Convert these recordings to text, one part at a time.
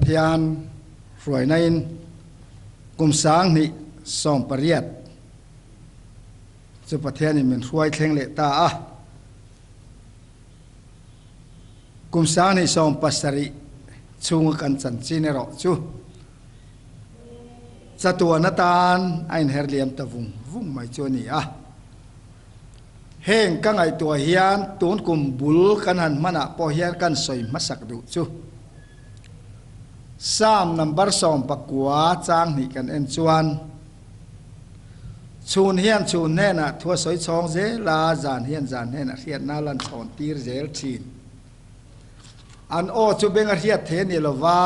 Pathianรวยในกุมสังนี่ส่งปริยัติจุPathianนี่มันรวยเข่งเละตากุมสังนี่ส่งปัสสริชุงกันจันจีเนรอจูจะตัวนัตานไอเฮร์เลียมตะวุ้งไม่จวนี่เฮงกังไอตัวเฮียนตูนกุมบุลกันหันมันพอเฮียนกันสอยมาสักดูจู3 number 2ปักกัวจางนี่กันเอ็นจวนชูนเฮียนชูนแน่น่ะทัวสอยชองเจลาจานเฮียนจานแน่น่ะเฮียนน่าลันชอนตีร์เจลชีนอันโอจูเบงเฮียเทนี่ละว่า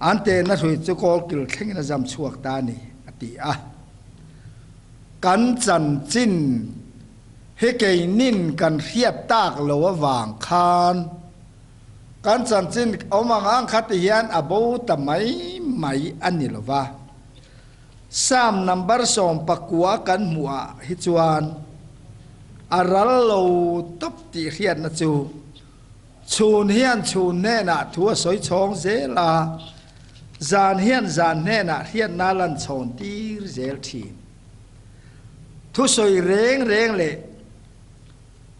อันเตนะถุยจุกอลกิลเข่งนะจำชวกตานี่อติกันจันจินเฮเกยนินกันเฮียตากโลววางคานกันจันจินเอามังอังคัตเฮียนอบูตะไม่อันนี้ละว่า3 number 2ปักกัวกันมัวฮิจวนอารัลโลตบตีเฮียนนะจูชูนเฮียนชูนแน่น่ะทัวสอยชองเจลาจานเฮียนจานแน่น่ะเฮียนนาลันชอนตีร์เจลทีทุสอยเร่งเลย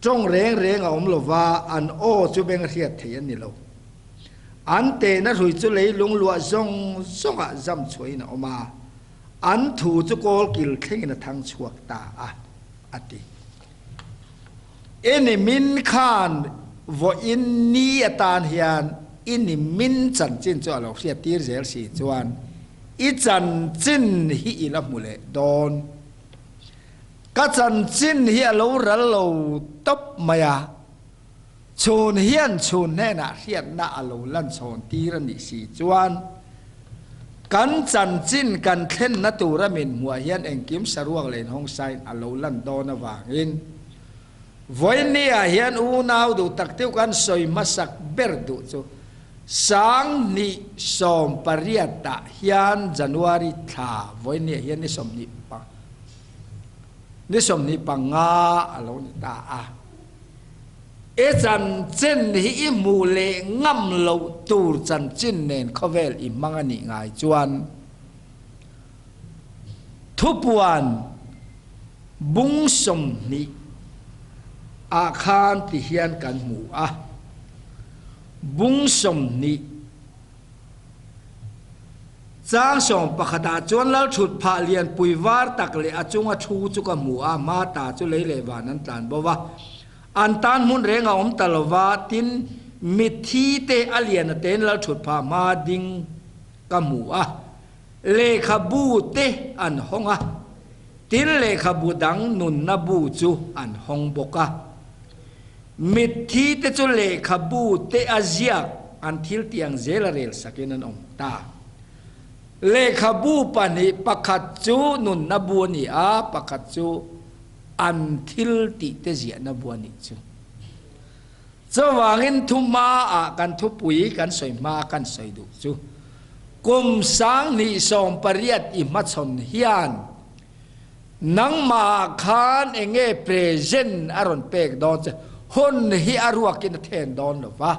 จงเร่งอมลว่าอันโอจูเบงเฮียเทียนนี่เราอันเตนะถุยจุเลยลุงลัวจงจำช่วยนะออกมาอันถูจุกอลกิลเข่งนะทางชวกตาอติเอ็นมินขานว่าอินนี้ตานเฮียนอินมินจันจินจวนเราเสียตีร์เจลสีจวนอิจันจินฮิอิลับมุเลดอนกัจันจินฮิอโลรัลโลตบมายาชูนเฮียนชูนแน่น่ะเฮียนน่าอโลลันชอนตีรันดิสีจวนกันจันจินกันเข่นนัตูระมินหัวเฮียนเองกิมสรวงเลนห้องไซอโลลันดอนวางอินวันนี้เฮียนอูนาวดูตักเที่ยวกันสอยมาสักเบิร์ดูจูสังนิสมปริยัตเฮียนจันวารีท่าวันนี้เฮียนนิสมนิปังงาอโลนตาเอจันจินฮิมูเลงำโลตูรจันจินเนนเขาเวลอิมังนิงายจวนทุบวันบุ้งสมนิอาคารที่เฮียนกันหมู่บุ้งสมนิจางส่งปะขดาจวนแล้วฉุดพาเลียนปุยวาร์ตักเลยอาจุงอาชูจุกหมู่มาตาจุเลยเลวานั้นตานบอกว่าอันตานมุนเรงอมตลวาตินมิทีเตอเลียนเตนแล้วฉุดพามาดิงกหมู่เลขบูเตอันห้องตินเลขบูดังนุนนบูจูอันห้องบกมิทีเตจุเลขบูเตอาเซียอันทิลเตียงเจลเรลสกินันอมตาเลขบูปนิปะขัดจูนุนนบูนีปะขัดจูอันทิลติเตเจียนบวนิจูจะวางินทุมากันทุปุยกันสอยมากันสอยดูจูกุมสังนิสมปริยัติมัดสนเฮียนนังมาคานเองเพรเซนอารอนเปกดอนจะฮุนฮิอารัวกินเทนดอนหรอวะ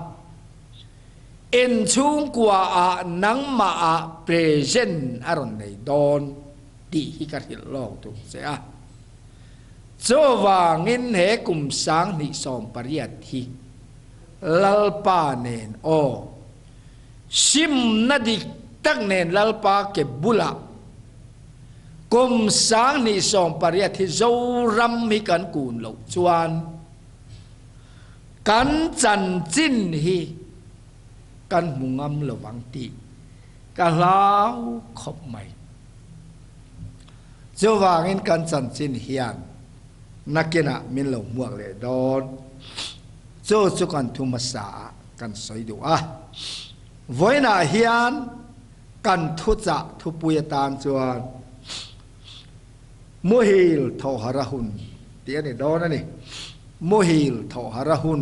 เอ็นชุงกว่านังมาเพรเซนอารอนในดอนดีฮิการฮิลลองตุเสียจวางินเหกุมสังนิสมปริยัติลัลปาเนนโอชิมนาดิตักเนนลัลปาเก็บบุลากุมสังนิสมปริยัติzauhมิกันกูนเหลาจวนกันจันจินฮีกันมุงมระวังตีกันลาวขบไม่จวางินกันจันจินเฮียนนักเกณฑ์มินเหลาหมวกเลยดอนโจจุกันทุมาสากันสอยดูวันน่ะเฮียนกันทุจะทุปุยตานจวนมุฮิลทหารหุนเตียนี่ดอนนี่มุฮิลทหารหุน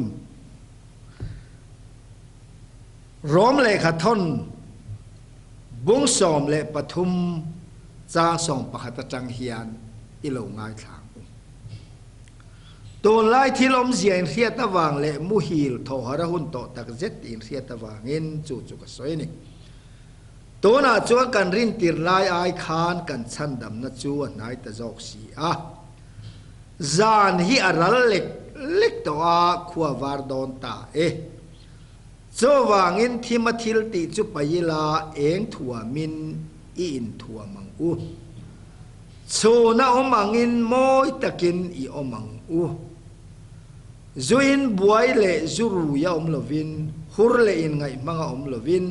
ร้อมเลขทนบุ้งสอมเลปทุมจางส่งปะขัตจังเฮียนอิโลง่ายทาง tôn lai thil om zia in khia ta wang le muhil thawhharh hun to tak zet in khia ta wang in chu ka soi ni tona chuan kan rin tir lai ai khan kan chan dam na chu nai ta zauh si a zan hi aral lek to a khuwa war don ta cho wangin thimathil ti chu paila eng thua min in thua mang u cho na omangin moi takin i omang u zuin buai le zuru ya om lovin hur le in ngai manga om lovin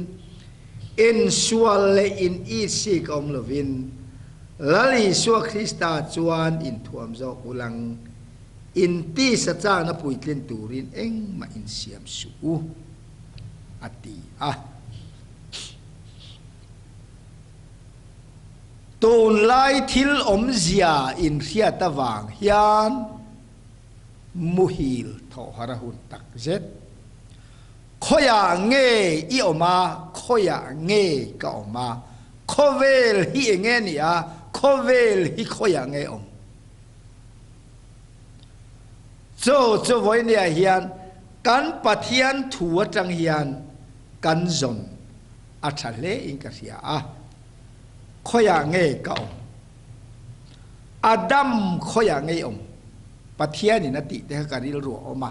in sual le in i si ka om lovin lali suwa Krista chuan in thuam zo ulang in ti sa cha na puitlin turin eng ma in siam su ati tôn lai thil om zia in khia ta wang hian muhil thawhharh hun tak zet khoya nge i oma khoya nge ka oma khovel hi nge ni a khovel hi khoya nge om cho voi ni a hian kan Pathian thua tang hian kan zon a thale in ka ria a khoya nge ka om Adam khoya nge om Pathian ni na ti te ka ril ru oma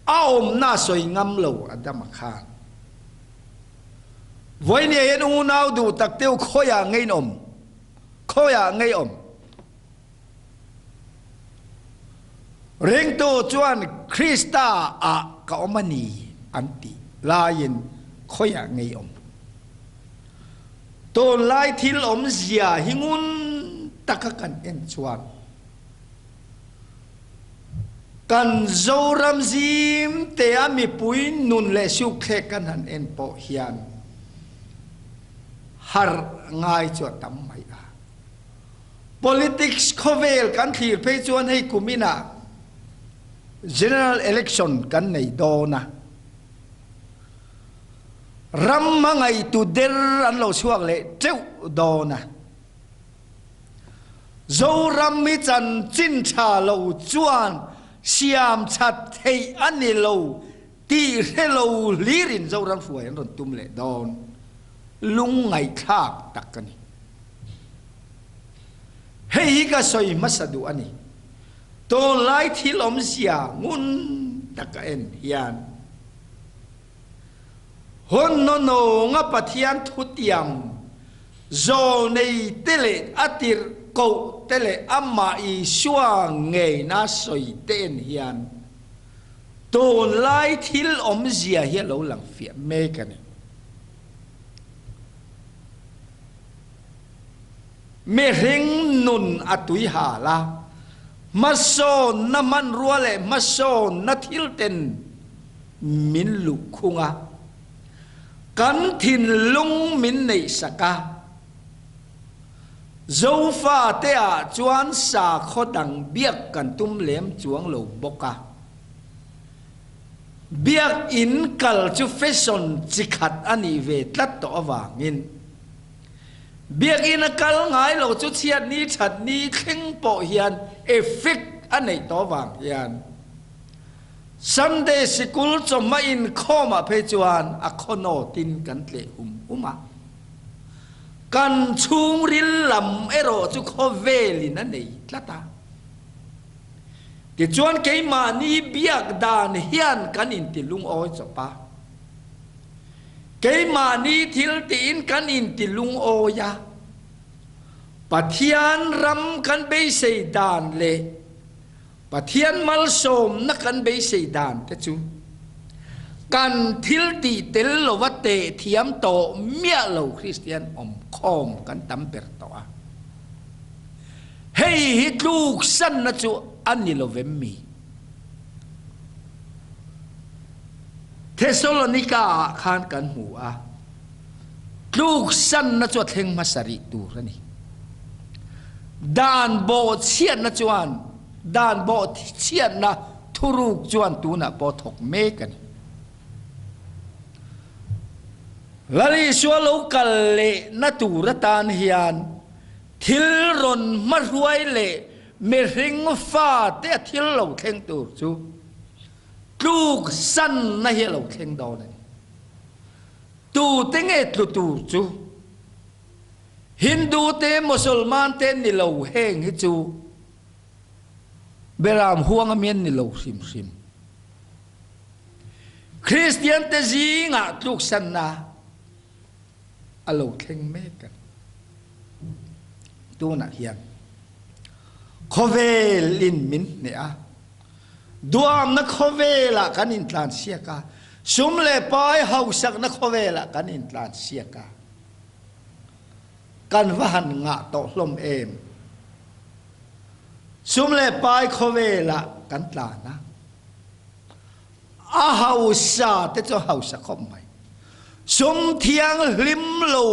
a om na soi ngam lo Adam khan voi ni en u nau du tak teu khoya nge om khoya nge om reng to chuan Krista a ka omani anti lain khoya nge om tôn lai thil om zia hingun takakan en chuan kan zoram zim te ami pui nun le su khe kan han en po hian har ngai chu tam mai a politics khovel kan thir pe chuan hei kumina general election kan nei do na ram mangai tu der an lo suak le treu do na zo ram mi chan chin cha lo chuan siam chat thei ani lo ti hello lirin zo ram fuai an ron tum le don lung ngai thak takani hei ka soi masadu ani to lai thil om sia ngun taka en hian hon no nga Pathian thutiam zo nei tele atir ko tele amma i suwa nge na soi ten hian tôn lai thil om zia hi lo lang fia me kan me reng nun atui ha la mason na man ruale mason na thil ten min lu khunga kan thin lung min nei saka dấu pha te a chuan sa khodang biak kan tum lem chuang lo boka biak in kal chu fashion chikhat ani ve tlat to awangin biak in kal ngai lo chu chiat ni that ni kheng po hian effect anei to wang hian Sunday school choma in khoma phe chuan a khono tin kan tle uma kan chung ril lam ero chu kho velin a nei tlata ti chuan keima ni biak dan hian kan in ti lung oi chopa keima ni thil ti in kan in ti lung oya Pathian ram kan be sei dan le Pathian mal som na kan be sei dan te chu kan thil ti tel lo wate thiam to mia lo Christian om khom kan tam per to a hei hit luk san na chu ani lo vemmi Thessalonica khan kan hu a luk san na chu thleng masari tu rani dan bo chian na chuan dan bo chian na thuruk chuan tu na po thok me kan lali swalo kalle na turatan hian thil ron marhuai le mi ring pha te thil lo theng tur chu tluk san na hi lo theng do này tu te nge tlu tur chu Hindu te Musulman te ni lo heng hi chu beram huang amien ni lo sim sim Christian te zi nga tluk san na alo theng me kan tu na hian khovel in min ne a duam na khovela kan in tlan sia ka sum le pai hausak na khovela kan in tlan sia ka kan vahan nga to hlom em sum le pai khovela kan tlan na a hausa te cho hausa khom mai sum thiang hlim lo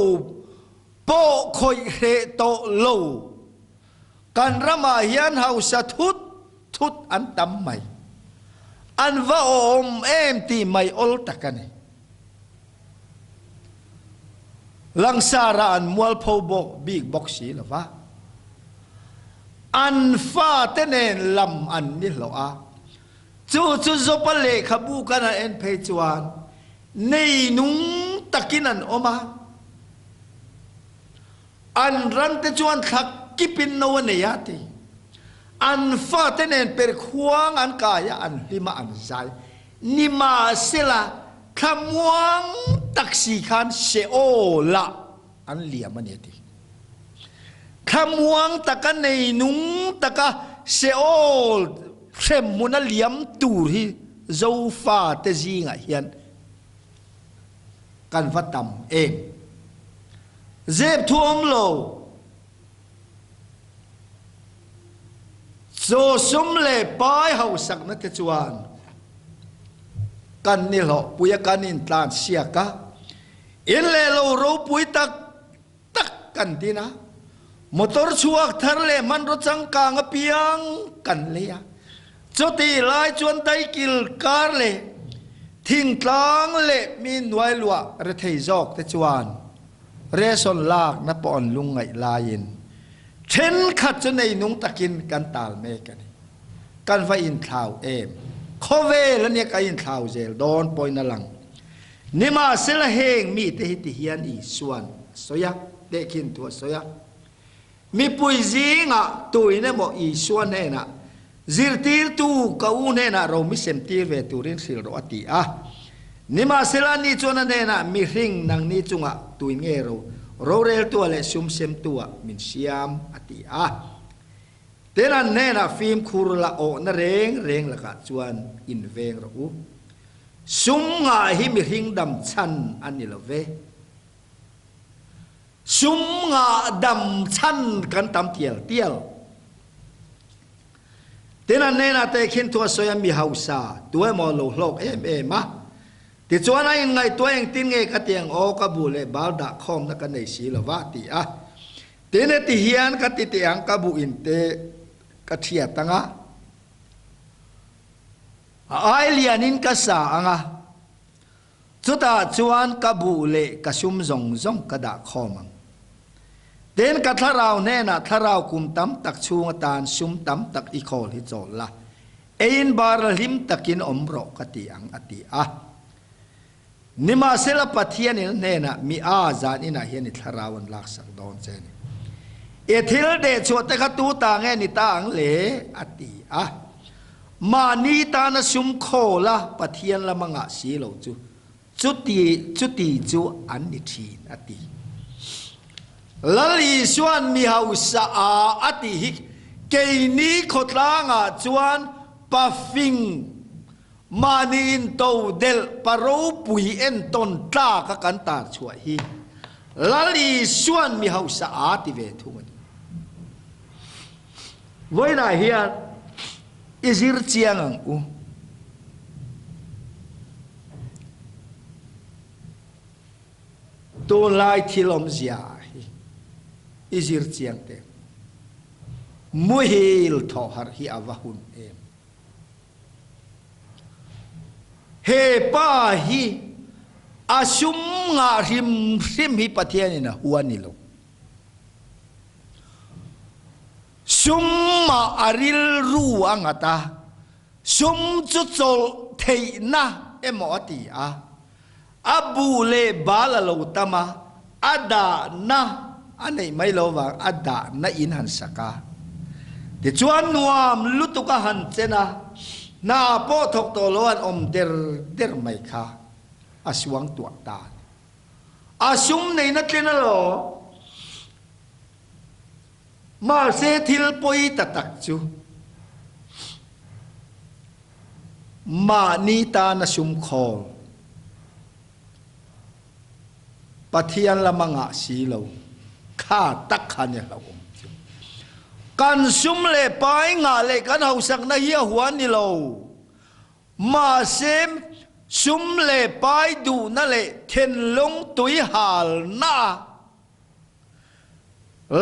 po khoi he to lo kan rama hian hausa thut an tam mai an va om em ti mai ol takani langsara an mual pho bok big box si lova an fa tenen lam an ni lo a chu zo pale khabu kana en pe chuan nei nung takinan oma an ran te chuan thak kipin no ne yati an fa tenen per khuang an kaya an lima an zai ni ma sela khamwang taksi khan se ola an liam ani ti khamwang taka nei nung taka se ol threm muna liam tur hi zo fa te zinga hian kan vatam em zep thuam lo zo sum le pai hau sak na te chuan kan ni lo puya kan in tlan sia ka in le lo ro pui tak kan dina motor chuak thar le man ro chang ka nga piang kan le ya choti lai chuan dai kil kar le thing tlang le min nuai lua re thei jok te chuan re son lak na pon lungai lain chen khat chu nei nung takin kan tal me kan kan va in thau em khove la ne ka in thau zel don poi na lang nima sela heng mi te hi ti hian i suan soya de kin tu soya mi pui zinga tuine mo i suan ne na zirtir tu ka u ne na ro mi sem tir ve turin sil ro ati a nima sela ni chona ne na mi ring nang ni chunga tui nge ro rel tu le sum sem tua min siam ati a tenan ne na film khurla o na reng la ka chuan in veng ro u sum nga hi mi ring dam chan ani lo ve sum nga dam chan kan tam tiel tenan ne na te khin tu soya mi hausa tuai mo lo hlok em ma ti chuan a in ngai tueng tin nge ka tiang o ka bu le bal da khom na ka nei si lo wa ti a tene ti hian ka ti tiang ka bu in te ka thia tanga ai lianin ka sa anga chuta chuan ka bu le ka sum zong ka da khomang ten ka tharau ne na tharau kum tam tak chunga tan sum tam tak i khol hi chol la ein bar him takin omro ka ti ang ati a nima sela Pathian ne na mi a zan ina hian i tharawan lak sak don chen e thil de chote kha tu ta nge ni ta ang le ati a ma ni ta na sum khola Pathian la manga si lo chu chuti chu an ni thin ati lali suan mi hausa a ati hi ke ni khotla nga chuan pa fing manin to del paro pui en ton ta ka kan ta chua hi lali suan mi hausa a ti ve thu voi na hian izir chiang ang u to lai thilom zia izir chiang te muhil thawhharh hi avahun em he pa hi asum nga rim hi Pathian ina huanilo summa aril ru angata sum chu chol theih na emoti a abu le bala lo tama ada na anei mai lo wa ada na in han saka ti chuan nuam lutuka han chena na po thok to loan om der mai kha aswang tua ta asum nei na tlena lo ma se thil poi tatak chu ma ni ta na sum khol Pathian lamanga silo kha tak khan ya lo kan sum le pai nga le kan hausak na hi huan ni lo ma sem sum le pai du na le then long tui hal na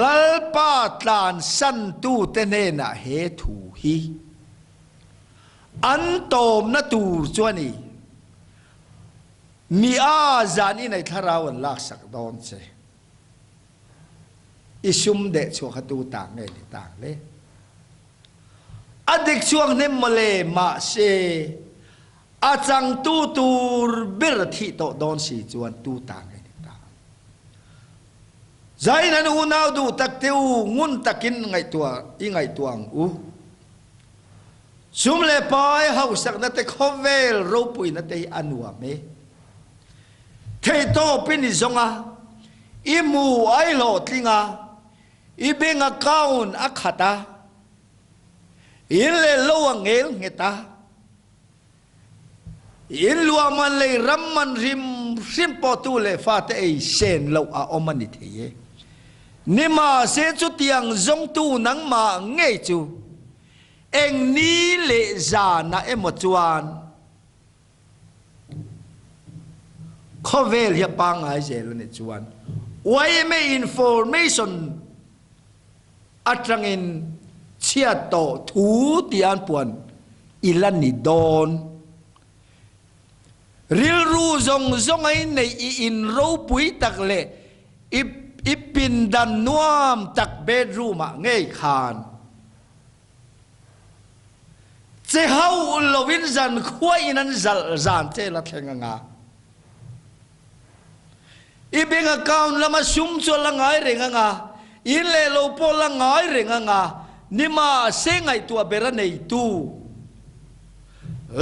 lal pa tlan san tu te ne na he thu hi an tom na tu chuani mi a zani nei tharawan lak sak don che isum de chu khatu ta nge ni ta le adik chuang nem male ma se a chang tu tur bir thi to don si chuan tu ta nge ni ta zainan u nau du tak teu ngun takin ngai tua I ngai tuang u sum le pai hau sak na te khovel ro pui na te anua me thei to pin ni zonga imu ai lo tlinga ibeng account akhata in le lo angel ngeta in luaman le ramman rim po tu le fa te ei sen lo a omani the ni ma se chu tiang zong tu nang ma ngei chu eng ni le za na emo chuan khovel ya pang ai zel ni chuan IMEM information atrangin chia to thu tian puan ilan ni don ril ru zong ai nei in ro pui tak le ipin dan nuam tak bedroom a ngei khan che hau lovin zan khwai nan zal zan che la thenga nga ibeng account lama sum cho la ngai renga nga in le lo po la ngai renga nga nima se ngai tua bera nei tu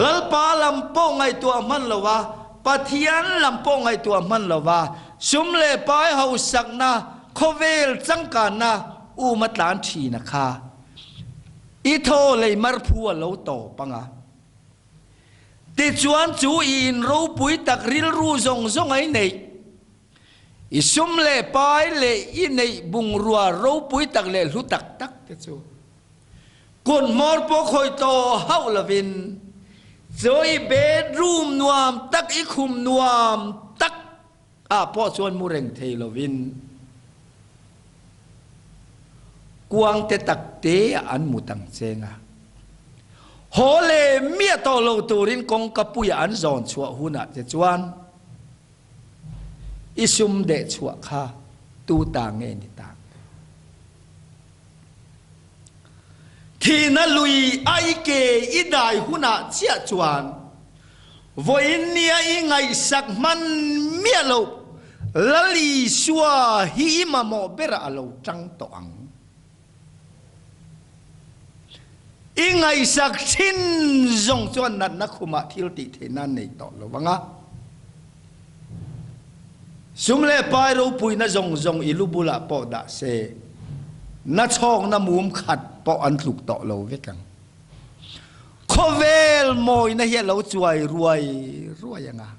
lal pa lam po ngai tua man lawa Pathian lam po ngai tua man lawa sum le pai hau sak na khovel changka na u matlan thi na kha I tho le mar phu lo to panga ti chuan chu in ro pui tak ril ru zong ai nei isum le pai le I nei bung rua ro pui tak le lu tak te chu kun mor po khoi to hau lavin zoi bedroom nuam tak I khum nuam tak a po chuan mu reng thei lovin kuang te tak te an mu tang chenga hole mia to lo turin kong kapuya an zon chua huna te chuan isum de chua kha tu ta nge ni ta khi na lui ai ke I dai huna chia chuan voin nia I ngai sak man mia lo lali suwa hi ma mo bera alo tang to ang I ngai sak chin zong chuan nat na khuma thil ti the nan nei to lo wanga sum le pai ro pui na zong I lubula po da se na chong na mum khat po an tluk to lo vekang khovel moi na hi lo chuai ruai anga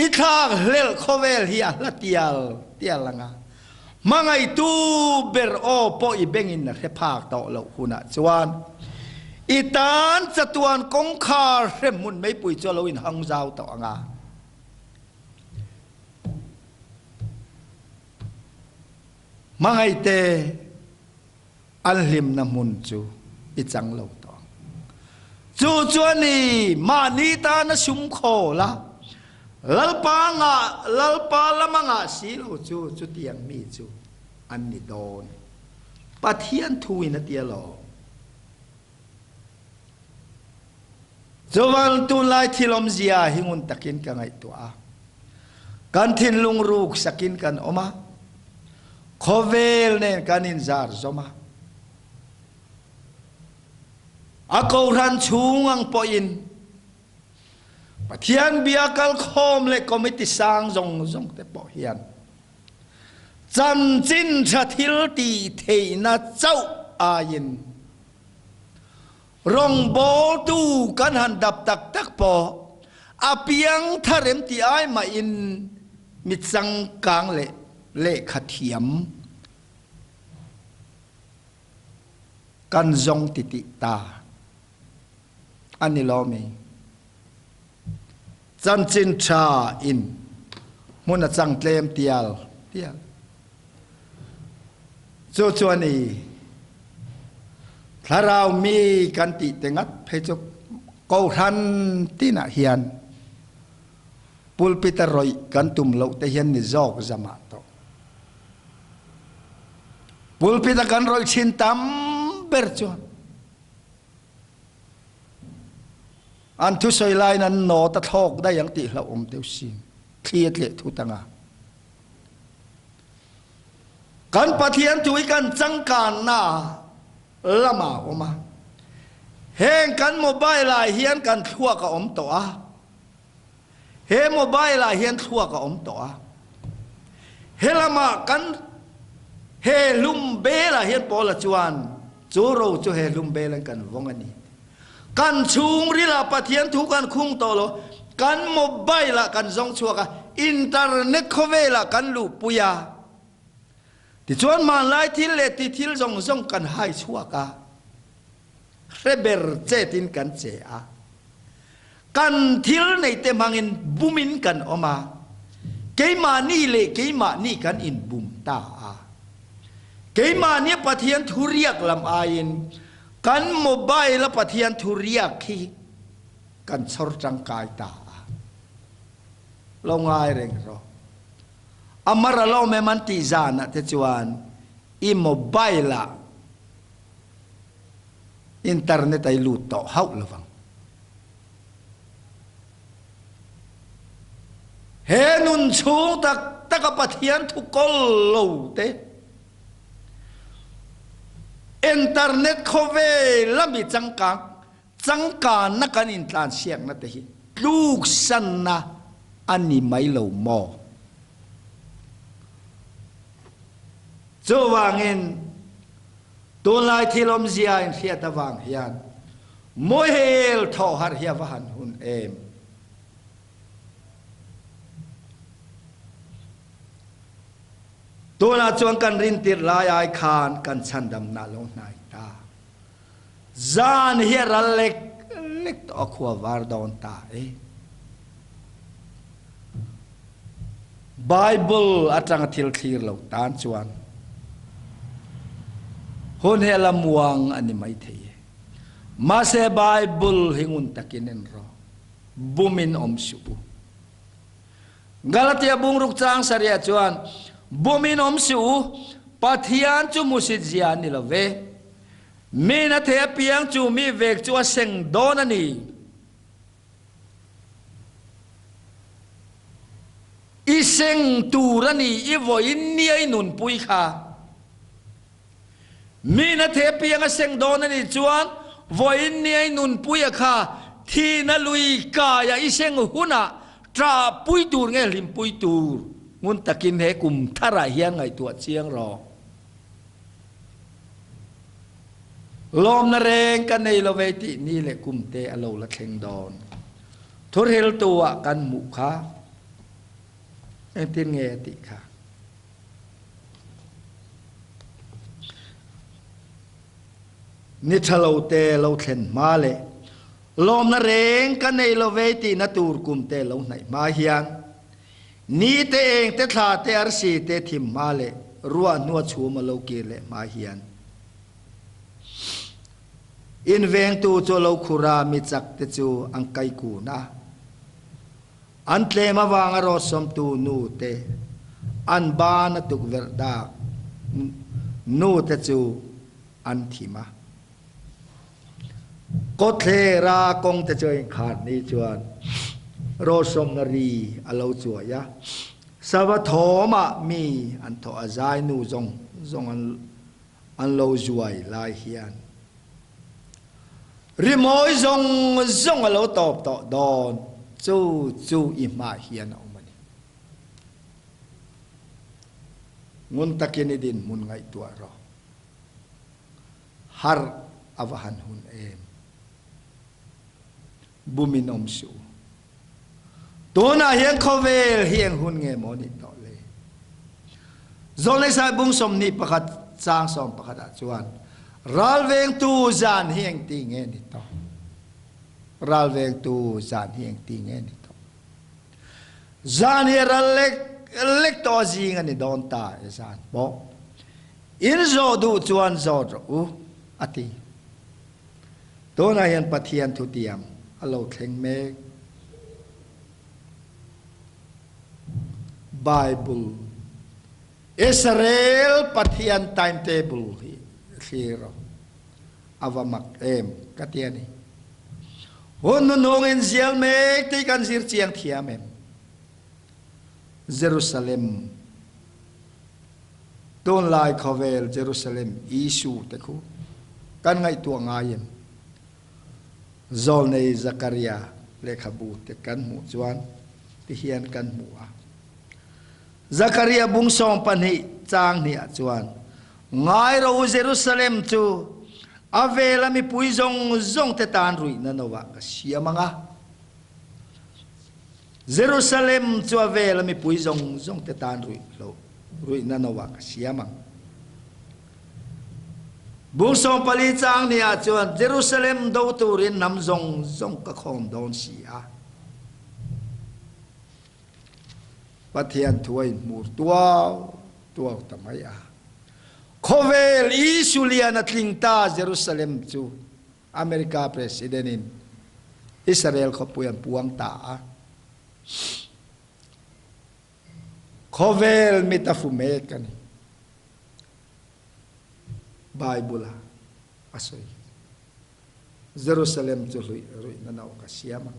I thak hlel khovel hi la tial anga mangai tu ber o po I bengin na rephak to lo huna chuan itan chatuan kong khar hrem mun mei pui cho lo in hang zau to anga mangai te alhim na mun chu I chang lo to chu chuani ma ni ta na sum kho la lalpa lamanga si lo chu tiang mi chu อันนี้โดนปัทยันทุยนัดเดียลอจวันตุลายที่ลมเสียหิงุนตะกินกันไงตัวกันทินลุงรูกสักินกันออกมาโคเวลเนี่ยกันอินซาร์จอมาอากูรันชูงังปออินปะเทียนเบียกัลคอมเล็กคอมมิติสร้างจงแต่ปอเฮียนจันจินชะทิลตีเทน่าเจ้าอายินรองโบตูกันหันดับตักปออาเปียงทาเรมตีไอมาอินมิดสังกังเละขัดเทียมกันจงติตาอันนี้เรามีจันจินชาอินมุนจังเตลมเตียลจวนนี้ถ้าเรามีกันติเตงัดเพจกอทันที่น่ะเฮียนปุลปิตรอยกันตุมเราแต่เฮียนนิจอกจมาโตปุลปิตกันรอยชินตัมเบอร์จวนอันทุสอยไลนั้นโนตะทอกได้ยังติเราเดียวสิเครียดเละทุตังกันปะเทียนจุยกันจังการหน้าละมาออกมาเฮงกันโมบายลายเฮียนกันทั่วกับตัวเฮโมบายลายเฮียนทั่วกับตัวเฮละมากันเฮลุมเบลาเฮียนปอละจวนจูโรจูเฮลุมเบลังกันวงอันนี้กันชุงริลาปะเทียนทุกันคุ้งโตโลกันโมบายละกันจงชัวกันอินเทอร์เน็ตเขาเวละกันลูปุยาที่ชวนมาไล่ทิลเลติทิลจงกันให้ชัวกันเรเบอร์เจตินกันเจอากันทิลในเตมังอินบุมินกันออกมาเกมานี่เละเกมานี่กันอินบุมตาเกมาเนี่ยปะเทียนทุเรียกลำอายินกันโมบายและปะเทียนทุเรียกขี้กันสรจังกายตาลงง่ายเร่งรออามาระเราไม่มันตีจานะเทจวนอิโมบายละอินเทอร์เน็ตไอลูต่อเฮาละฟังเฮนุนชูตักปะเทียนทุกคนโลเตอินเทอร์เน็ตเขาเวลมีจังการนักการอินทานเสียงนั่นเองลูกสันนะอันนี้ไม่เหลวมอจวางเงินตัวลายที่ลมเสียงเสียตะวางเฮียนโมเฮลทอหารเฮียวหันหุนเอมตัวนาจวงกันรินติดลายไอคานกันชันดำนาลงนายตาจานเฮียรัลเล็กต่อขวาวาร์ดอนตาไบเบิลอาจารย์ทิลทีเราตานจวนคนเฮลมวงอันนี้ไม่เทียมาเสไบเบิลหิงุนตะกินรอบุมินอมสุกาลเตียบุงรุกจางสริยจวนบุมินอมสูปัทยานจูมุสิจยานิลเวมีนาเทียเปียงจูมีเวกจูเซงโดนันีอีเซงตูรันีอีโวอินเนียนุนปุยค่ะมีนาเทียเปียงเซงโดนันีจวนโวอินเนียนุนปุยค่ะที่นลุยกายอีเซงหุนะตราปุยตูรเงลิมปุยตูรงุนตะกินเฮกุมทาราเฮียงไงตัวเชียงรอลมนเรงกันในละเวทีนี่แหละกุมเตอโลละเข่งดอนทุเรลตัวกันหมุขาเอ็นตินเงติค่ะนิทเราเตเราเข่นมาเลยลมนเรงกันในละเวทีนตูรกุมเตเราไหนมาเฮียงนี่เตเองเตถาเตอร์สีเตทิมมาเลรัวนัวชูมาโลกีเลมาเฮียนอินเวงตูโจโลคุรามิจักเตจูอังไกกูนะอันเตมาวางอรสมตูนูเตอันบานตุกเวรดา nu te chu an thima có thể ra công te chơi khát ni chuan ro som na ri alo chua ya sava thoma mi an tho azai nu zong zong an lo zuai lai hian rimoi zong zong alo top to don chu i ma hian omani ngun takin din mun ngai tua ro har avahan hun em buminom su tuna hian khovel hiang hun nge moni to le zole sai bung som ni pakhat chang som pakhat a chuan ral veng tu zan hiang ti nge ni to ral veng tu zan hiang ti nge ni to zan hi ral lek to jing ani don ta zan bo in zo du chuan zo u ati tuna hian pathian thu tiam alo thleng me Bible Israel Pathian timetable hero avamak em katiani hun nong in zial me ti kan sir chiang thiam em Jerusalem ton lai khovel Jerusalem isu te khu kan ngai tu ngayem zol nei Zakaria lekhabu te kan mu chuan ti hian kan mu a Zakaria bung song pani chang ni a chuan ngai ro Jerusalem chu avela mi pui zong te tan rui na nowa ka siamanga Jerusalem chu avela mi pui zong te tan rui na nowa ka siamang bung song pali chang ni a chuan Jerusalem do turin nam zong ka khom don si a Pathian thuai mur tua tamai a khovel isulian atlingta Jerusalem chu America president in Israel khopuyan puang ta a khovel mitafume kan Bible asoi Jerusalem chu rui na naw ka siama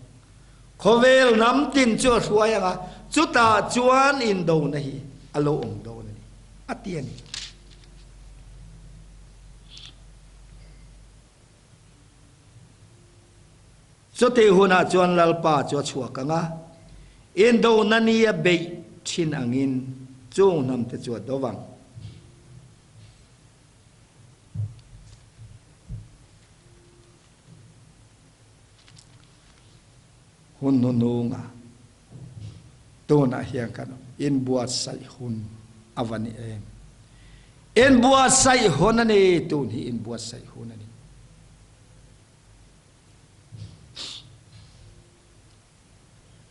khovel nam tin chu huayanga chuta chuan in do na hi alo ong do na ni atian chote huna chuan lalpa chu chua kanga in do na ni a be chin angin chu nam te chu dowang hun nununga tuna hiang kan in buat sai hun avani em in buat sai hun ani tun hi in buat sai hun ani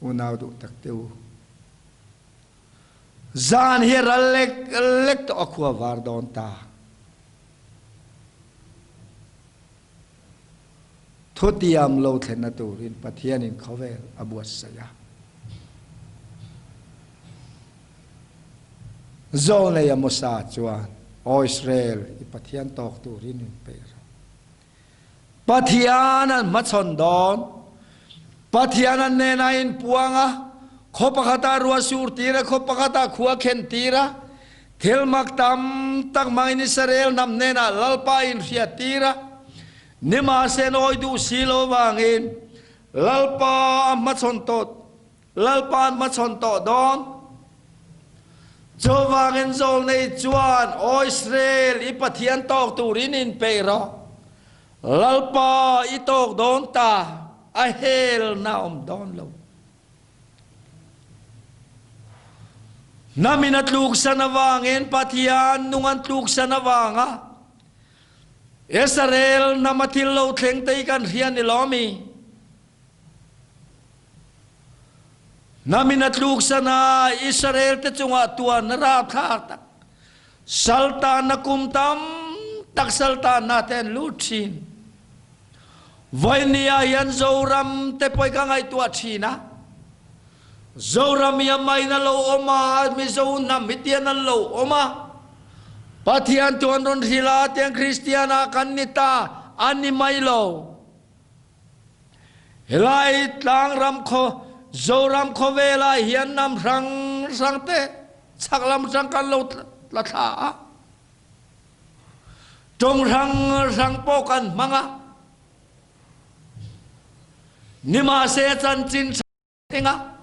unau du takteu zan hi ralek to akwa war don ta thotiam lo thena turin pathian in khovel abuat saya zole ya mosa chuan o Israel i pathian tok turin in pe pathian an machon don pathian an nena in puanga khopakata ruwa sur tira khopakata khuwa khen tira thelmak tam tak main Israel nam nena lalpa in fia tira nima sen oi du silo wangin lalpa machon to don cho wangin zol nei chuan o Israel i pathian tok turin in pero lalpa i tok don ta a hel na don lo naminat luk sana wangin pathian nungan luk sana wanga Israel na matil lo thleng tei kan hian ni lomi naminat luk sana Israel te chunga tuan ra thak tak saltan na kumtam tak saltan na ten luchin voinia yan zoram te poi ka ngai tua china zoram ya mai na lo oma mi zo na mitian na lo oma Pathian tuan ron sila tiang Kristiana kan nita ani Milo. Helai tlang ram ko zauh ram ko vela hian nam sang te sak lam sang kan lo la tha. Trong sang po kan manga. Nima se chan chin tenga.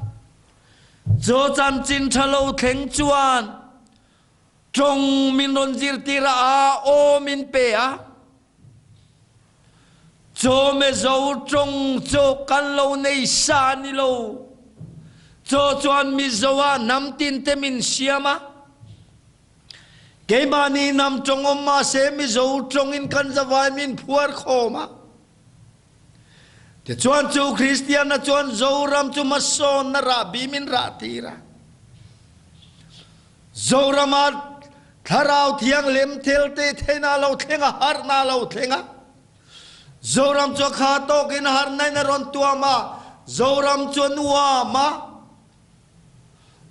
Zo chan chin chalo theng chuan. Trong min ron zir tira a o min pe a. Zo me zauh trong zo kan lo nei sa nilo. Zo chuan mi zoa nam tin te min siama. Kay mani nam trong oma se mi zauh chhungin kan zawai min phuar khoma. Te chuan chu Christian na chuan zauh ram chu mason na ra bi min ra tira. Zauh ramat tharau thiang lem thel te thena lo thenga har na lo thenga. Zauh ram chu kha to kin har nai na ron tuama. Zauh ram chu nuama.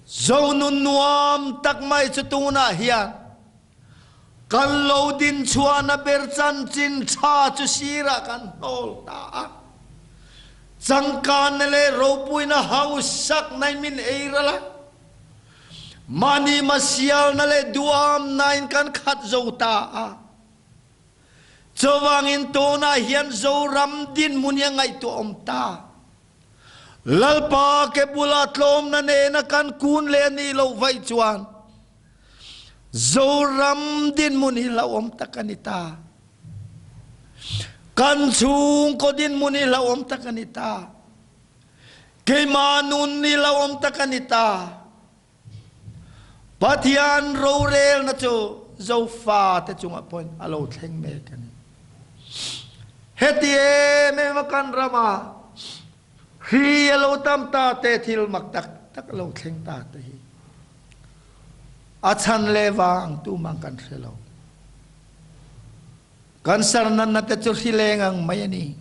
Zauh nun nuam tak mai chu tuna hian. Kan lo din chuan na ber chan chin cha chu sira kan hol ta. Sangkan le ropui na haus sak nai min eirala. Mani masial na le duam nain kan khat zauh ta. Chawangin to na hian zauh ram din munya ngai to om ta. Lalpa ke bulat lom na ne na kan kun le ni lo vai chuan. Zauh ram din muni la om takanita. Kan chung ko din muni la om takanita. Kay manun ni la om takanita. Pathian rorel na cho zauh fa te chung apon alo thleng me kan. Hetie me makan rama. Hi alo tam ta te thil mak tak alo thleng ta te hi. Achan lewang tu mangkan selo. Kan sarnan na te chu hilengang mayani.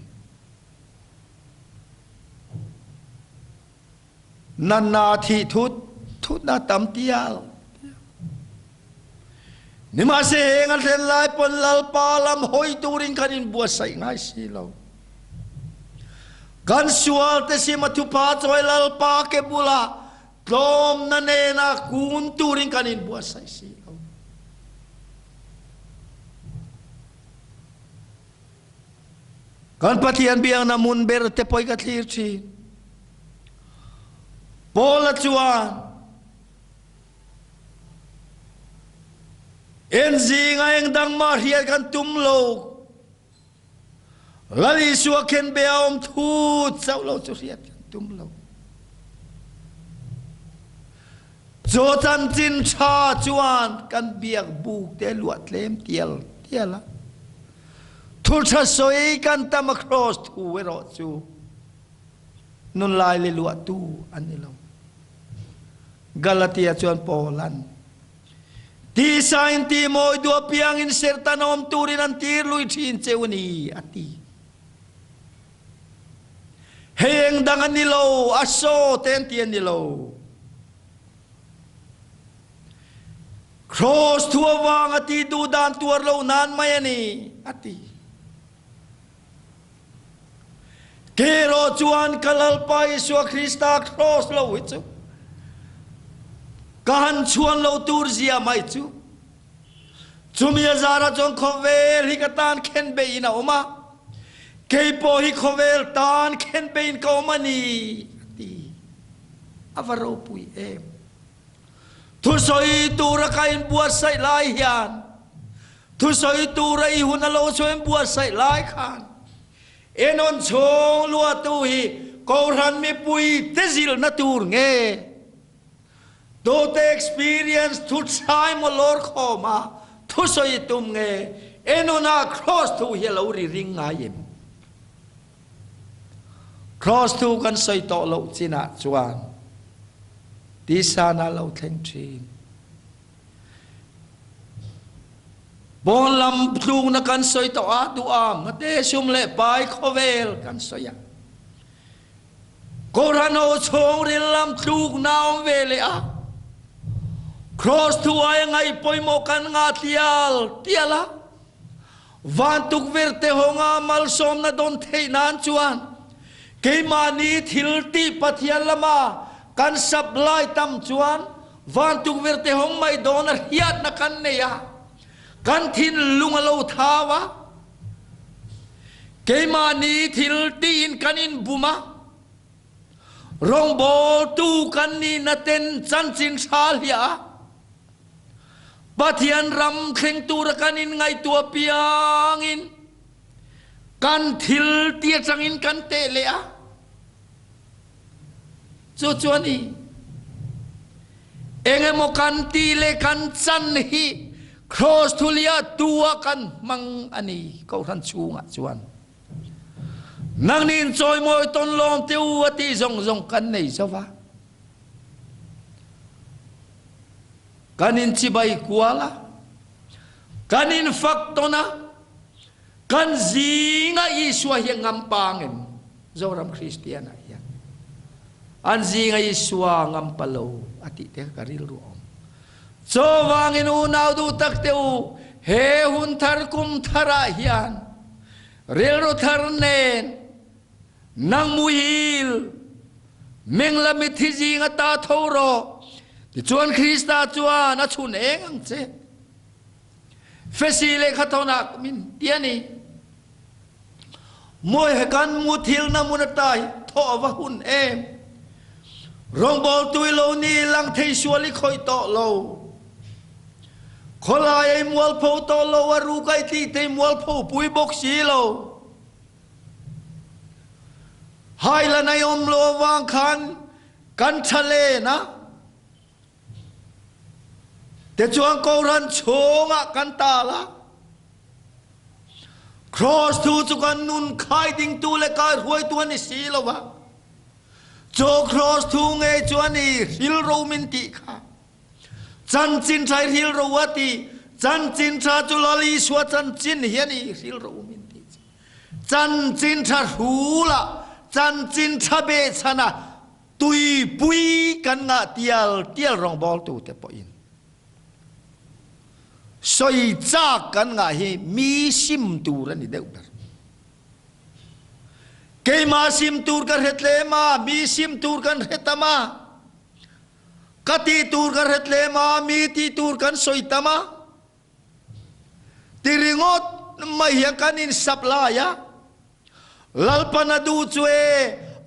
Nan-a thi thut na tam tial. Nima se hengal ten lai pon lalpa lam hoi turing kanin buat sai ngai silo. Kan sual te si matupa choy lalpa ke bula. Tlom na nena kun turing kanin buat sai silo. Kan Pathian biang namun ber te poi katlir chi. Pola chuan. Enzi ngayang dang mariat kan tumlo. Lali suwa ken beaom thut saulo churiat kan tumlo. Zotan chin cha chuan kan biak buk te luat lem tiala. Thulcha soi kan tam across thu ero chu. Nun lai le luat tu anilo. Galatia chuan Poland. Ti sain ti moi du apiang in sertanom turin an tir lui thin cheuni ati. Heng dangan nilo aso ten tien nilo. Cross tu awang ati du dan tuar lo nan mayani ati. Kero chuan kalalpai suwa Krista cross lo hitu. Kahan chuan lo tur zia mai chu. Chumia zara chong khovel hikatan ken be ina oma. Keipo hi khovel tan ken be in ka oma ni. Avaro pui em. Tu soi tura kain buat sai lai hian. Tu soi tura ihun alo soem buat sai lai khan. Enon chong lua tu hi Kohhran mi pui tezil na tur nge. Do te experience tu chai mo lor khoma tu soi tum nge enona cross tu hi lo ri ring ngayem. Cross tu kan soi to lo china chuan. Ti sana lo thleng thin. Bon lam tlung na kan soi to a du am ngate sum le pai khovel kan soya. Kohhran ho chong rin lam tlung naom vele a. cross tu ay ngai poimo kan nga tiala van tuk verte honga mal som na don thei nan chuan ke mani thil ti pathian lama kan supply tam chuan van tuk verte hong mai don hiat na kan neya kan thin lungalo thawa ke mani thil ti in kanin buma rong bol tu kan ni na ten chan chin sal ya Pathian ram khleng tu ra kanin ngai tua piangin kan thil tia changin kan te le a chuani engemo kan ti le kan chan hi cross thulia tua kan mang ani Kohhran chunga chuan nang nin choi moi ton lom teu ati zong kan nei zawa kanin cibai kuala kanin faktona kan zinga iswa hiang ngampangin zoram Kristiana hiang an zinga iswa ngampalo ati te karil ruom so wangin unaw du takteu he hun thar kum thara hian rel ro tharnen nang muhil menglamit hi zinga ta thoro chuan Krista chuan a chun eng ang che fesile khatona min tiani moi hekan muthil na munatai thowa hun em rong bol tuilo ni lang thei suali khoi to lo kholai ai mual pho to lo aru kai ti te mual pho pui bok si lo hai la nai om lo wang khan kan thale na te chuang Kohhran chunga kan ta la cross tu chu kan nun khai ding tu le kai huai tu ni si lo wa cho cross tu nge chuan ni hil ro min ti kha chan chin thai hil ro wa ti chan chin tha chu la li swa chan chin hian ni hil ro min ti chan chin tha hu la chan chin tha be chana tui pui kan nga tial rong bol tu te po in soi cha kan nga hi mi sim tur ani deuh ber ke ma sim tur kar hetle ma mi sim tur kan hetama kati tur kar hetle ma mi ti tur kan soi tama tiringot mai kan in saplaya lalpana du chue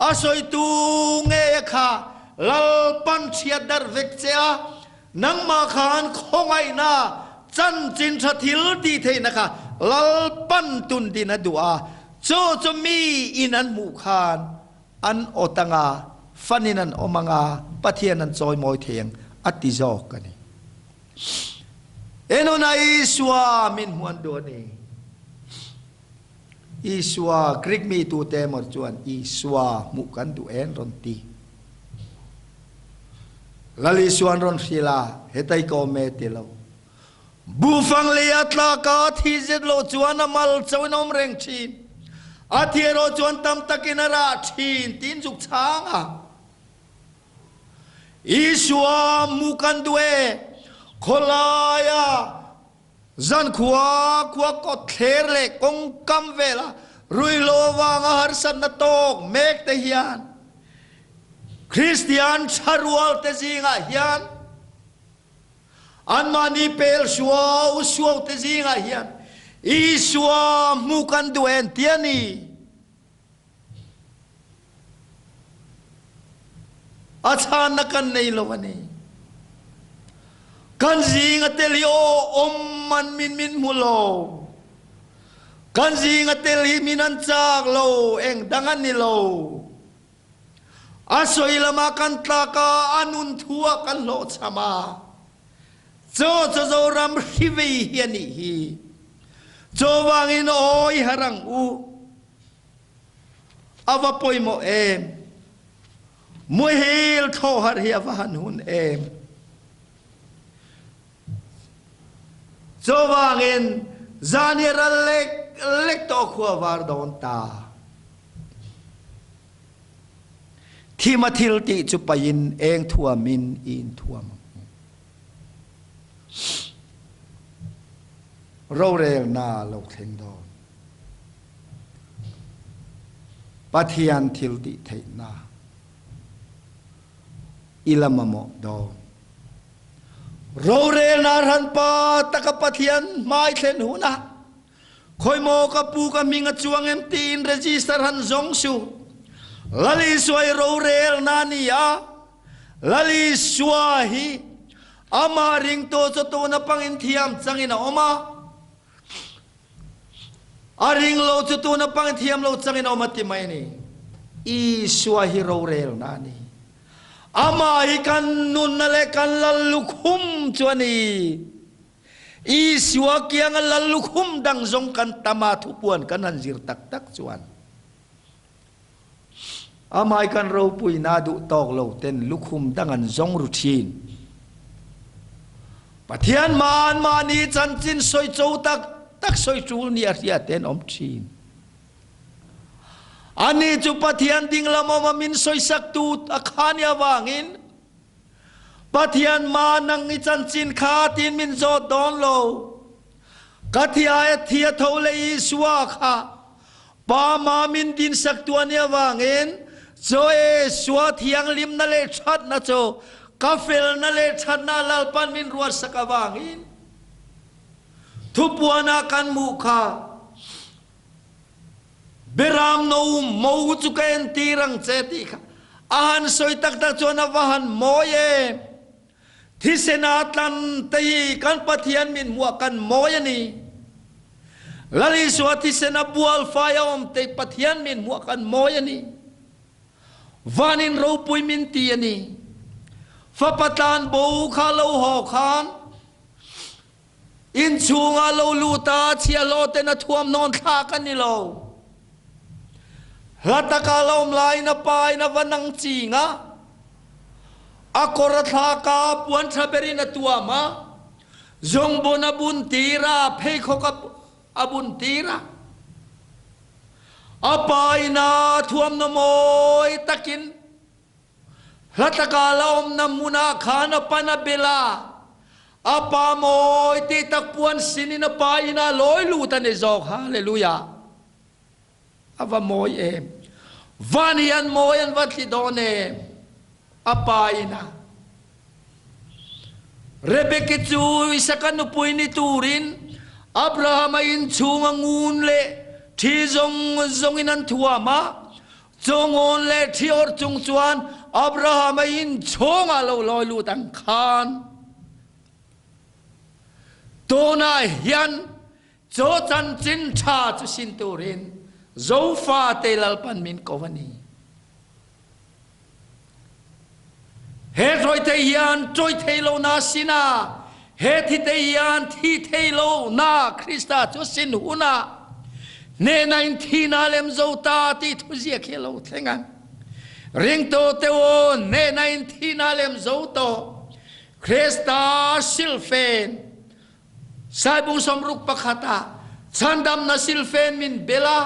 asoi tu nge kha lalpan chiat dar vekchea nang ma khan khongai na chan chin tha thil ti thei na kha lal pan tun di na dua cho mi in an mu khan an otanga fanin an omanga Pathian an choi moi theng ati zok kani eno na iswa min huan do ni iswa Greek mi tu te mor chuan iswa mu kan du en ron ti lali suan ron sila hetai ko me te lo bufang liat la ka thi zet lo chuan amal chawnom reng chin athiro chuan tam takinara thin tin juk changa iswa mukan due kholaya zan khwa ko thler le kong kam vela rui lo wanga harsatna tok mek te hian Christian charwal te zinga hian an mani pel suaw te zinga hian iswa mukan duen tiani achan na kan nei lo ani kan zinga telio om man min mulo kan zinga teli minan chak lo eng dangan ni lo asoi lama kan tlaka anun thua kan lo chama cho ram hivi hiani hi cho wangin oi harang u ava poimo em muhil thawhharh hi avan hun em cho wangin zanira lek to khwa war don ta thi mathil ti chu pain eng thua min in thuam râu rèl na lộc thèn đòn Pathian thil ti theih na ilamamo đòn râu rèl na ran pa taka Pathian mai thlen hu na khoi mo ka pu ka minga chuang em tin register han zong su lali suai râu rèl na ni a lali suahi ama ring to cho to na pangin thiam changina oma aring lo cho to na pangin thiam lo changina oma ti mai ni I suahi râu rèl na ni ama hi kan nun na le kan lalukhum chuani I suwa kiang lalukhum dang zong kan tama thupuan kan hanzir tak tak chuan amai kan râu pui na du tok lo ten lukhum dangan zong rutin Pathian man mani chan chin soi chou tak tak soi chul ni aria ten om chin ani chu Pathian ding lama mamin soi sak tu akhani awangin Pathian manang I chan chin kha tin min zo don lo kathia thia thole I suwa kha pa ma min din sak tu ani awangin zo e suwa thiang lim na le chat na cho kafel na le chat na lalpan min ruat sakawangin thupuana kan mukha beram no mo chu ken tirang cheti kha ahan soi tak tak chona wahan moye thisenatlan tei kan Pathian min mua kan moye ni lali swati sena bual fayom te Pathian min mua kan moye ni vanin ro pui min ti ani fa patan bo kha lo ho khan in chunga lo luta chia lo te na thuam non tha kan ni lo lata ka lom lai na pai na vanang chinga akora tha ka puan thaberi na tuama zong bona bun tira phei kho ka abun tira apai na thuam na moi takin Latakalaom na muna khana panabela apa moi ti takpuan sinina pa ina loi lutan e zauh hallelujah ava moi em vanian moi an vatli done apa ina Rebeke chu isakan pui ni turin Abraham in chunga ngun le thi zong inan thuama chongon le thi or chung chuan Abraham in chonga lo loi lu tang khan tona hian cho chan chin tha chu sin turin zo fa te lalpan min kovani he roi te hian troi te lo na sina he thi te hian thi te lo na Krista chu sin huna ne 19 alem zo ta ti thu zia khelo thengan ring to te o ne 19 alem zo to Krista silfen sai bung somruk pakhata chandam na silfen min bela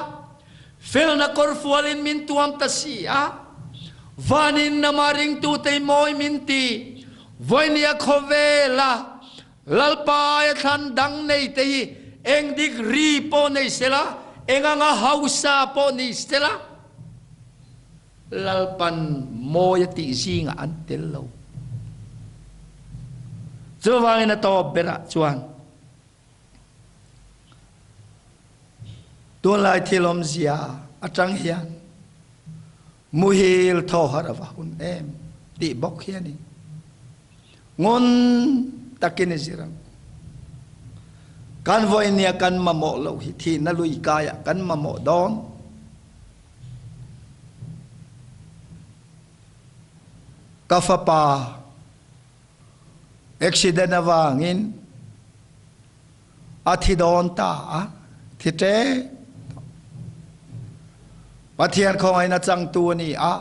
fel na korfualin min tuam tasia vanin na maring tu te moi min ti voinia khovela lalpa ya than dang nei te eng dik ri po nei sela enganga hausa po ni stela lalpan moya ti zinga antelo chuwang na to bera chuan don lai thilom zia atang hian muhil thawhharh avahun em ti bawk hiani ngon takin zirang kan voi nia kan mamawh lo hi thi na lui kaya kan mamawh don kafapa accident awangin athi don ta thi te Pathian khoi na chang tu ni a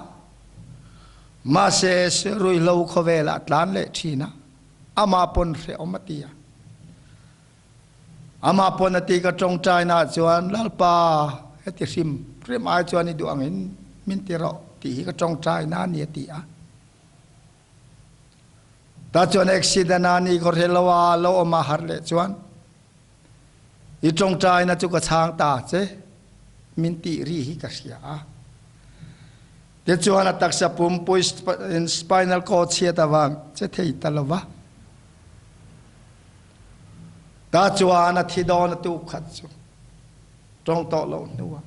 ma se rui lo khovela tlan le thina ama pon re omatia ama pon ati ka tong chai na chuan lalpa eti sim rem ai chuan ni duang in min ti ro ti ka tong chai na ni ti a ta chuan accident na ni ko relawa lo ma har le chuan i trong trai na chu ka chang ta che min ti ri hi ka sia te chuan taksa pum pui in spinal cord chia ta wang che thei talawa ta chuan thi don tu khat chu trong to lo nuwa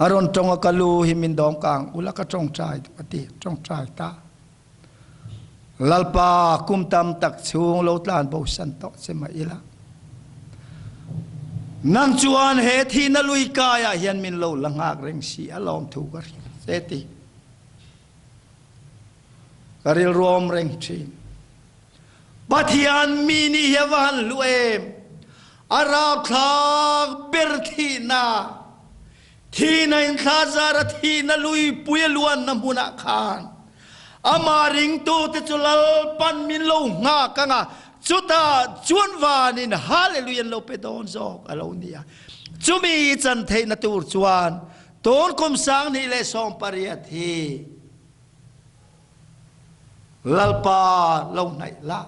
aron trong ka lu hi min dom kang ula ka trong trai pati trong trai ta lalpa kum tam tak chung lo tlan bo san to se ma ila nang chuan he thi na lui ka ya hian min lo langak reng si alom thu ka se ti karil rom reng thin Pathian mini hewan luem arab thak ber thi na in khazara thi na lui puya luan na muna khan amaring tu te chulal pan min lo nga kanga chuta chuan van in hallelujah lo pe don zok alo nia chumi chan thei na tur chuan ton kom sang ni le som pariat hi lalpa lo nai la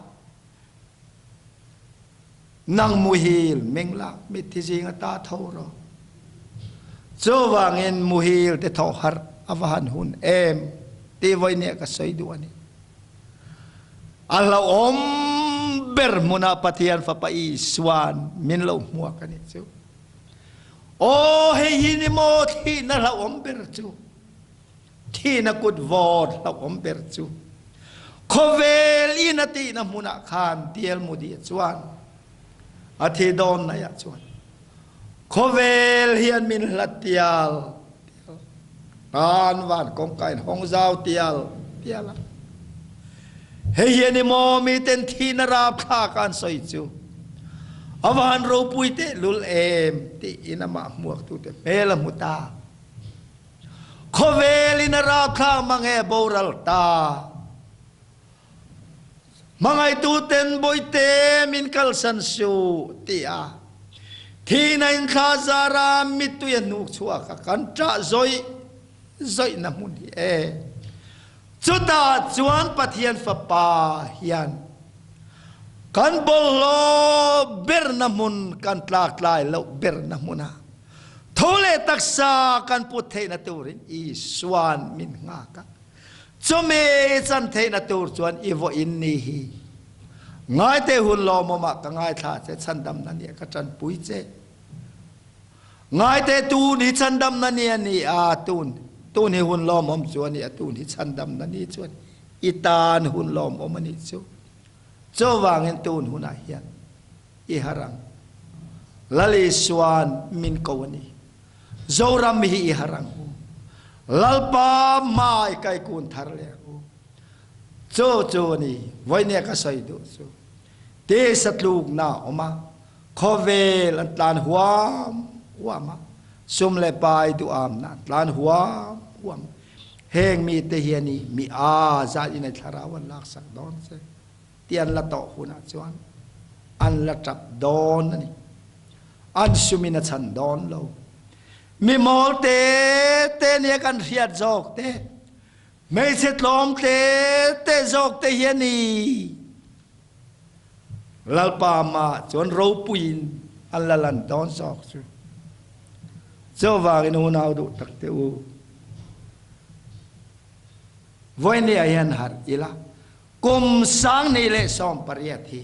nang muhil mengla mit thi jing ta tho ro cho wangin muhil te thawhharh avahan hun em ti voi ne ka soi du ani Allah om ber muna Pathian fa pa i swan min lo mua ka ni chu o he hini mo thi na la om ber chu thi na kut vod la om ber chu khovel inati na muna khan tiel mudi chuan athi don na ya chuan khovel hian min latial an van kong kain hong zau tial tiala he hian mo mi ten thi na ra kha kan soi chu awan ro pui te lul em ti inama muak tu te pela muta khovel in ra kha mange boral ta mangai tu ten boite min kal san su ti a thi na in khazara mitu ya nuk chua ka kan tra zoi na mun e chuta chuan Pathian fa pa hian kan bol lo ber na mun kan tlak lai lo ber na muna thole taksa kan put thei na turin i swan min nga ka chome chan thei na tur chuan i vo in ni hi ngai te hun lo mo ma ka ngai tha che chan dam na ni ka chan pui che ngai te tu ni chan dam na ni ani a tu ni hun lo mom chuan ni tu ni chan dam na ni chuan i tan hun lo mom ani chu cho wangin tun hun a hian i harang lali swan min ko ni zoram hi i harang lalpa mai kai kun thar le cho ni voi ne ka sai do so te satluk na oma khovel an tlan huam sum le pai du am na tlan huam heng mi te hiani mi a za in tharawan lak sak don se tian la to huna chuan an la tap don ani an sumina chan don lo Mimal te ne kan riat jok te mei set lom te jok te hiani lalpa ma chon ro puin an la lan don jok chu cho wangin hu nau du tak te u voi ne hian har ila kum sang ni le som pariat hi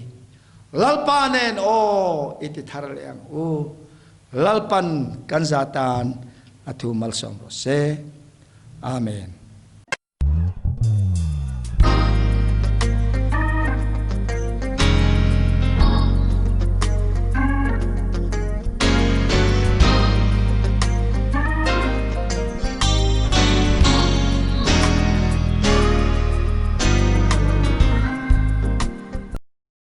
lalpa nen o iti thar le ang u lalpan kan zatan atu mal som se amen.